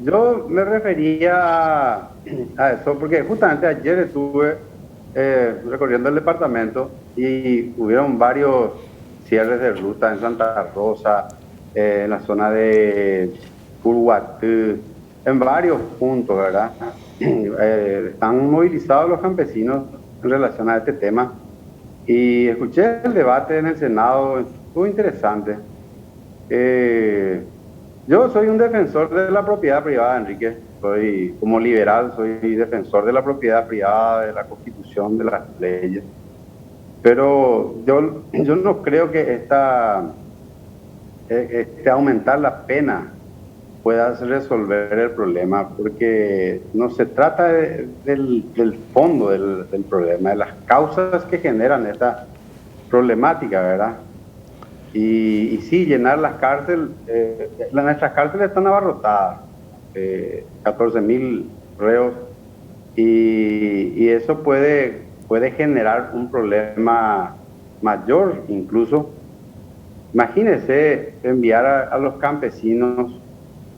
Yo me refería a eso porque justamente ayer estuve recorriendo el departamento y hubieron varios cierres de ruta en Santa Rosa, en la zona de Uruguatú, en varios puntos, ¿verdad? Están movilizados los campesinos en relación a este tema y escuché el debate en el Senado, estuvo interesante. Eh, yo soy un defensor de la propiedad privada, Enrique. Soy, como liberal, soy defensor de la propiedad privada, de la Constitución, de las leyes. Pero yo no creo que este aumentar la pena pueda resolver el problema, porque no se trata del fondo del problema, de las causas que generan esta problemática, ¿verdad? Y sí, llenar las cárceles, nuestras cárceles están abarrotadas, 14.000 reos, y eso puede generar un problema mayor incluso. Imagínese enviar a los campesinos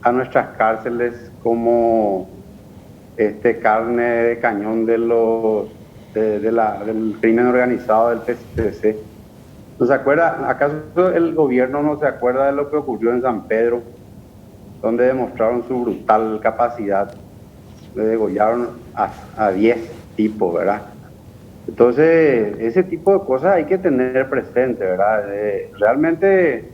a nuestras cárceles como carne de cañón del crimen organizado del PCC. ¿No se acuerda? ¿Acaso el gobierno no se acuerda de lo que ocurrió en San Pedro, donde demostraron su brutal capacidad? Le degollaron a 10 tipos, ¿verdad? Entonces, ese tipo de cosas hay que tener presente, ¿verdad? Realmente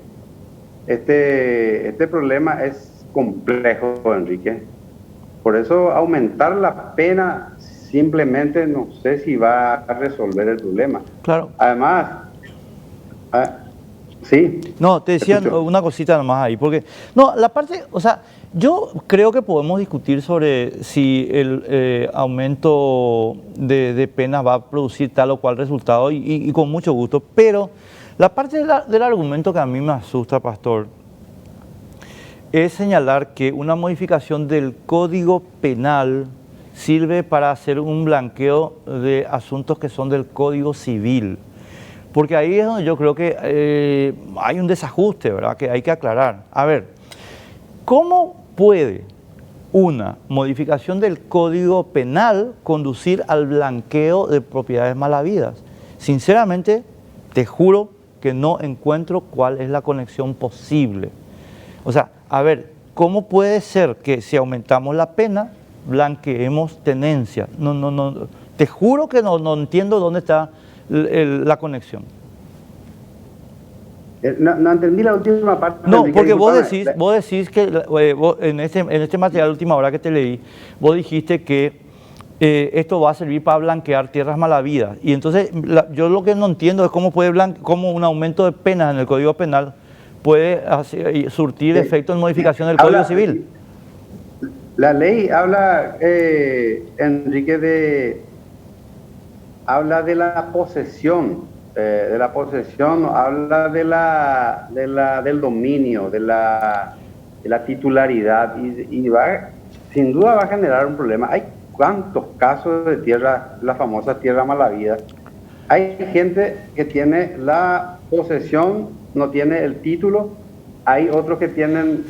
este problema es complejo, Enrique. Por eso aumentar la pena simplemente no sé si va a resolver el problema. Claro. Además, ah, sí, No, te decía escucho. una cosita nomás ahí, porque, no, la parte, o sea, yo creo que podemos discutir sobre si el aumento de penas va a producir tal o cual resultado y con mucho gusto, pero la parte del argumento que a mí me asusta, Pastor, es señalar que una modificación del Código Penal sirve para hacer un blanqueo de asuntos que son del Código Civil. Porque ahí es donde yo creo que hay un desajuste, ¿verdad? Que hay que aclarar. A ver, ¿cómo puede una modificación del Código Penal conducir al blanqueo de propiedades mal habidas? Sinceramente, te juro que no encuentro cuál es la conexión posible. O sea, a ver, ¿cómo puede ser que si aumentamos la pena, blanqueemos tenencia? No, te juro que no entiendo dónde está la conexión. No entendí la última parte, No, Enrique, porque discúlpame. vos decís que en este material, última hora que te leí, vos dijiste que esto va a servir para blanquear tierras malavidas. Y entonces yo lo que no entiendo es cómo un aumento de penas en el Código Penal puede surtir efecto en modificación del Código Habla, Civil. la ley habla, Enrique, habla de la posesión, habla del dominio, de la titularidad, y sin duda va a generar un problema. Hay cuantos casos de tierra, la famosa tierra malavida. Hay gente que tiene la posesión, no tiene el título. Hay otros que tienen,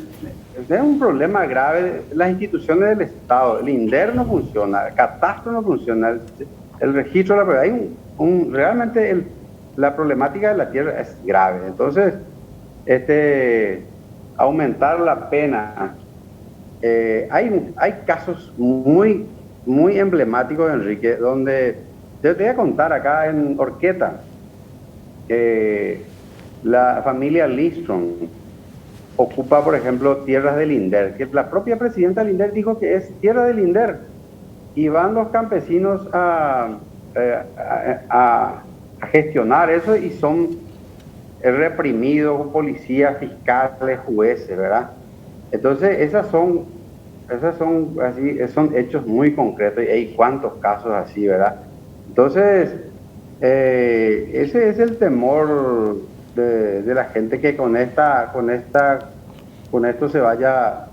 es un problema grave. Las instituciones del Estado, el INDER no funciona, el catastro no funciona, el registro de la propiedad. Hay realmente la problemática de la tierra es grave. Entonces, aumentar la pena. Hay casos muy emblemáticos, Enrique, donde yo te voy a contar acá en Orqueta, la familia Lidstrom ocupa, por ejemplo, tierras del INDER, que la propia presidenta del INDER dijo que es tierra del INDER, y van los campesinos a gestionar eso y son reprimidos, policías, fiscales, jueces, ¿verdad? Entonces, son hechos muy concretos y hay cuantos casos así, ¿verdad? Entonces, ese es el temor de la gente, que con esto se vaya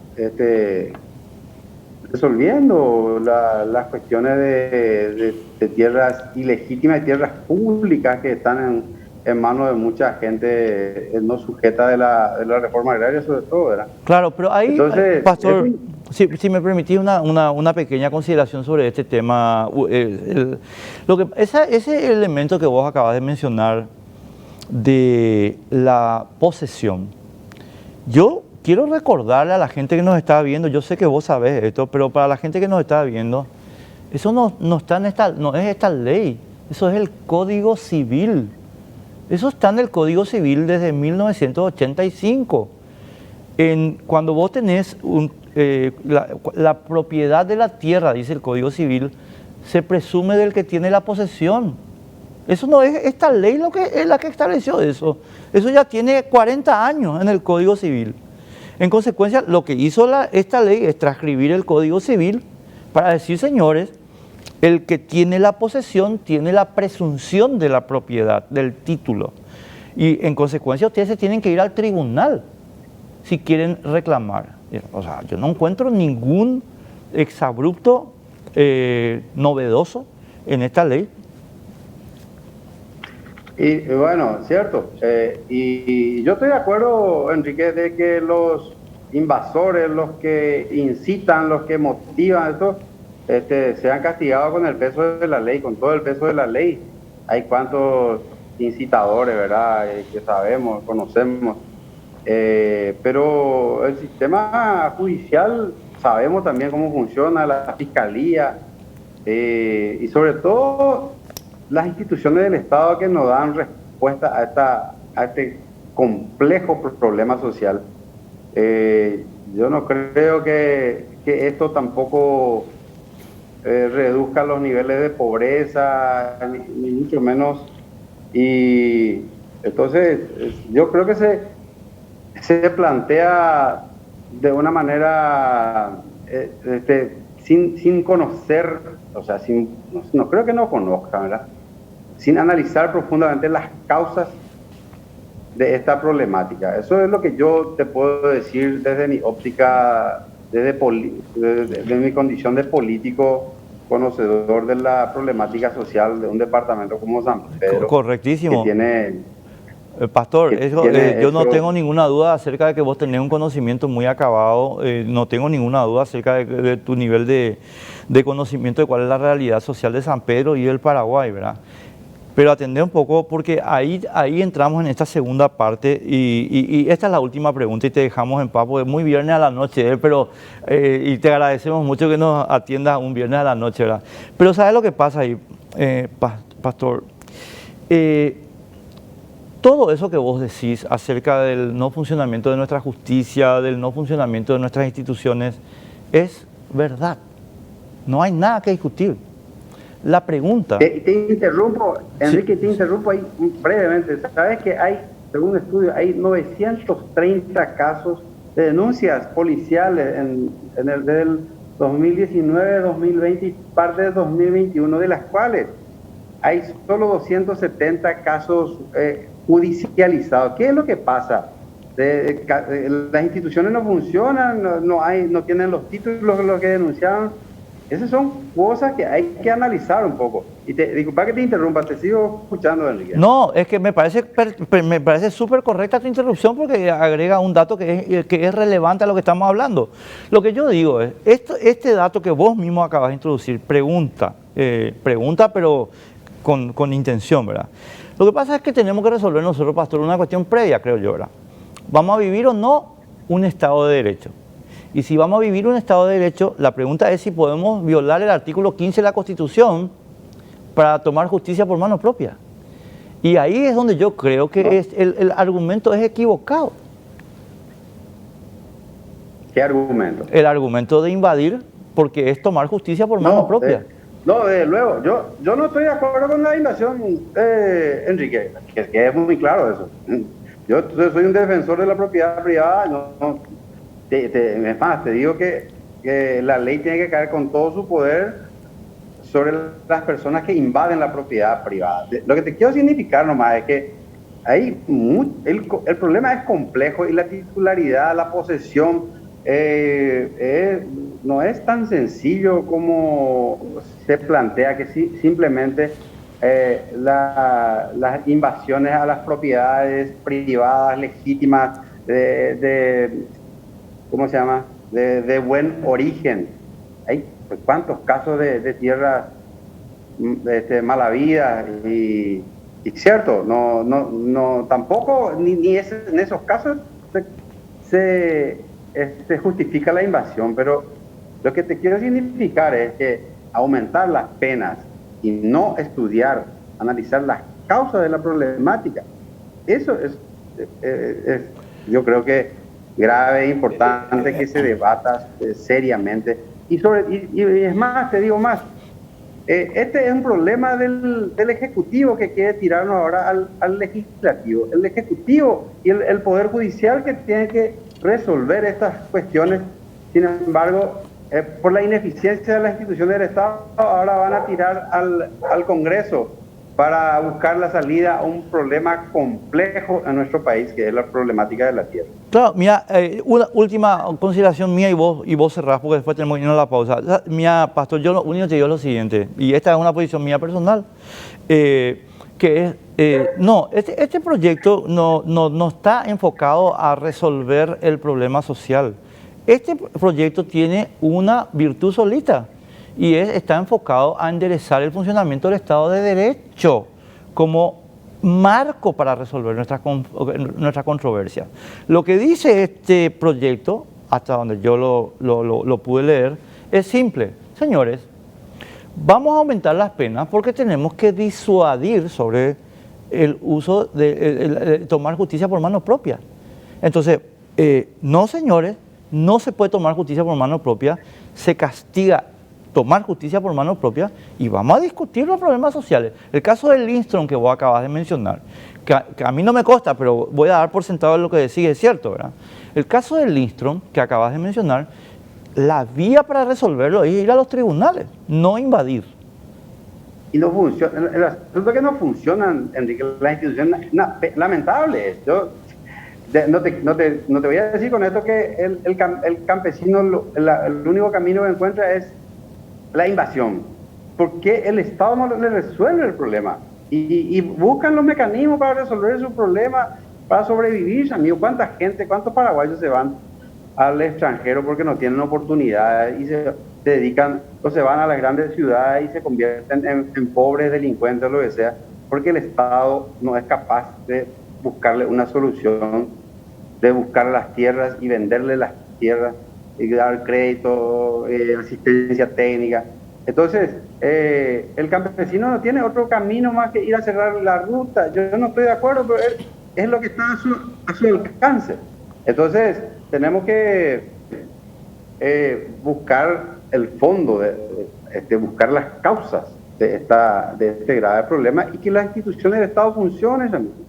resolviendo las cuestiones de tierras ilegítimas, de tierras públicas que están en manos de mucha gente no sujeta de la reforma agraria, sobre todo, ¿verdad? Claro, pero ahí, Entonces, Pastor, si me permitís una pequeña consideración sobre este tema, ese elemento que vos acabas de mencionar de la posesión, yo quiero recordarle a la gente que nos está viendo, yo sé que vos sabés esto, pero para la gente que nos está viendo, eso no está en no es esta ley, eso es el Código Civil. Eso está en el Código Civil desde 1985. Cuando vos tenés la propiedad de la tierra, dice el Código Civil, se presume del que tiene la posesión. Eso no es esta ley es la que estableció eso. Eso ya tiene 40 años en el Código Civil. En consecuencia, lo que hizo esta ley es transcribir el Código Civil para decir, señores, el que tiene la posesión tiene la presunción de la propiedad, del título. Y en consecuencia ustedes se tienen que ir al tribunal si quieren reclamar. O sea, yo no encuentro ningún exabrupto novedoso en esta ley. Y bueno, cierto. Y yo estoy de acuerdo, Enrique, de que los invasores, los que incitan, los que motivan esto, sean castigados con el peso de la ley, con todo el peso de la ley. Hay cuantos incitadores, ¿verdad? Que sabemos, conocemos. Pero el sistema judicial, sabemos también cómo funciona, la fiscalía, y sobre todo las instituciones del Estado que nos dan respuesta a este complejo problema social. Yo no creo que esto tampoco reduzca los niveles de pobreza, ni mucho menos. Y entonces yo creo que se plantea de una manera sin conocer, o sea, no creo que no conozca, ¿verdad? Sin analizar profundamente las causas de esta problemática. Eso es lo que yo te puedo decir desde mi óptica, desde mi condición de político conocedor de la problemática social de un departamento como San Pedro. Correctísimo. Que tiene... Pastor, yo no tengo ninguna duda acerca de que vos tenés un conocimiento muy acabado, no tengo ninguna duda acerca de tu nivel de conocimiento de cuál es la realidad social de San Pedro y del Paraguay, ¿verdad? Pero atender un poco, porque ahí entramos en esta segunda parte y esta es la última pregunta y te dejamos en paz, porque es muy viernes a la noche, pero y te agradecemos mucho que nos atiendas un viernes a la noche, ¿verdad? Pero ¿sabes lo que pasa ahí, Pastor? Todo eso que vos decís acerca del no funcionamiento de nuestra justicia, del no funcionamiento de nuestras instituciones, es verdad. No hay nada que discutir. La pregunta... Te interrumpo, Enrique, te interrumpo ahí brevemente. Sabes que hay, según un estudio, hay 930 casos de denuncias policiales desde el 2019, 2020 y parte de 2021, de las cuales hay solo 270 casos judicializados. ¿Qué es lo que pasa? Las instituciones no funcionan, no tienen los títulos los que denunciaron. Esas son cosas que hay que analizar un poco. Y disculpa que te interrumpa, te sigo escuchando, Enrique. No, es que me parece súper correcta tu interrupción porque agrega un dato que es relevante a lo que estamos hablando. Lo que yo digo es, este dato que vos mismo acabas de introducir, pregunta pero con intención, ¿verdad? Lo que pasa es que tenemos que resolver nosotros, Pastor, una cuestión previa, creo yo, ¿verdad? ¿Vamos a vivir o no un Estado de Derecho? Y si vamos a vivir un Estado de Derecho, la pregunta es si podemos violar el artículo 15 de la Constitución para tomar justicia por mano propia. Y ahí es donde yo creo que el argumento es equivocado. ¿Qué argumento? El argumento de invadir, porque es tomar justicia por mano propia. Desde luego, yo no estoy de acuerdo con la invasión, Enrique, que es muy claro eso. Yo soy un defensor de la propiedad privada, es más, te digo que la ley tiene que caer con todo su poder sobre las personas que invaden la propiedad privada. Lo que te quiero significar nomás es que el problema es complejo y la titularidad, la posesión, no es tan sencillo como se plantea, que simplemente las invasiones a las propiedades privadas legítimas ¿cómo se llama? De buen origen. Hay pues, cuántos casos de tierras mal habidas y cierto, tampoco ni en esos casos se justifica la invasión, pero lo que te quiero significar es que aumentar las penas y no estudiar, analizar las causas de la problemática, eso es yo creo que grave, importante que se debata seriamente. Y es más, te digo más, este es un problema del Ejecutivo que quiere tirarnos ahora al Legislativo. El Ejecutivo y el Poder Judicial que tiene que resolver estas cuestiones. Sin embargo, por la ineficiencia de las instituciones del Estado, ahora van a tirar al Congreso para buscar la salida a un problema complejo en nuestro país, que es la problemática de la tierra. Claro, mira, una última consideración mía y vos cerrás porque después tenemos que irnos a la pausa. Mira, Pastor, yo lo único que te digo es lo siguiente, y esta es una posición mía personal, que es, este proyecto no está enfocado a resolver el problema social. Este proyecto tiene una virtud solita, y está enfocado a enderezar el funcionamiento del Estado de Derecho como marco para resolver nuestra controversia. Lo que dice este proyecto, hasta donde yo lo pude leer, es simple. Señores, vamos a aumentar las penas porque tenemos que disuadir sobre el uso de tomar justicia por mano propia. Entonces, no señores, no se puede tomar justicia por mano propia, se castiga tomar justicia por mano propia y vamos a discutir los problemas sociales. El caso del Lindström que vos acabas de mencionar, que a mí no me consta, pero voy a dar por sentado lo que decís, es cierto, ¿verdad? El caso del Lindström que acabas de mencionar, la vía para resolverlo es ir a los tribunales, no invadir. Y no funciona, el asunto es que no funcionan, Enrique, las instituciones, lamentable. Yo no te voy a decir con esto que el campesino, el único camino que encuentra es la invasión, porque el Estado no le resuelve el problema y buscan los mecanismos para resolver su problema, para sobrevivir. Amigo, ¿cuánta gente, cuántos paraguayos se van al extranjero porque no tienen oportunidades y se dedican o se van a las grandes ciudades y se convierten en pobres delincuentes o lo que sea, porque el Estado no es capaz de buscarle una solución, de buscar las tierras y venderle las tierras y dar crédito, asistencia técnica. Entonces, el campesino no tiene otro camino más que ir a cerrar la ruta. Yo no estoy de acuerdo, pero es lo que está a su alcance. Entonces, tenemos que buscar el fondo, buscar las causas de este grave problema y que las instituciones del Estado funcionen también.